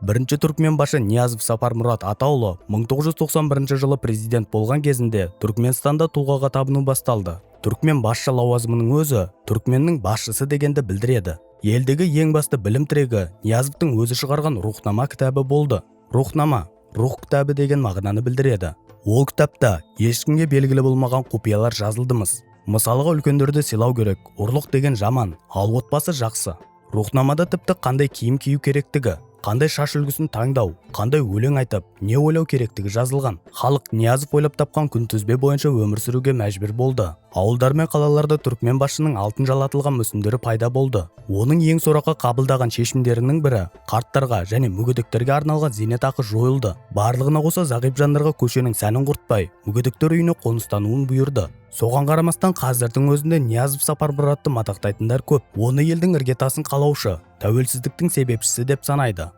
Бірінші түркменбашы Ниязов Сапармұрат Атаұлы 1991 жылы президент болған кезінде Түркменстанда тұлғаға табыну басталды. Түркмен басшы лауазымының өзі түркменнің басшысы дегенді білдіреді. Елдегі ең басты білім тірегі Ниязовтың өзі шығарған Рухнама кітабы болды. Рухнама, рух кітабы деген мағынаны білдіреді. Ол кітапта ешкімге белгілі болмаған құпиялар жазылдымыз. Мысалға үлкендерді сыйлау керек, ұрлық деген жаман, ал отбасы жақсы. Рухнамада тіпті қандай киім кию керектігі, қандай шаш үлгісін таңдау, қандай өлең айтып, не ойлау керектігі жазылған. Халық Ниязов ойлап тапқан күнтізбе бойынша өмір сүруге мәжбүр болды. Ауылдар мен қалаларда түркмен басшының алтын жалатылған мүсіндері пайда болды. Оның ең сорақы қабылдаған шешімдерінің бірі қарттарға және мүгедектерге арналған зейнетақы жойылды. Барлығына қоса зағип жандарға көшенің сәнін құртпай, мүгедектер үйіне қоныстануын бұйырды. Соған қарамастан қазірдің өзінде Ниязов Сапармұратты мадақтайтындар көп. Оны елдің іргетасын қалаушы, тәуелсіздіктің себепшісі деп санайды.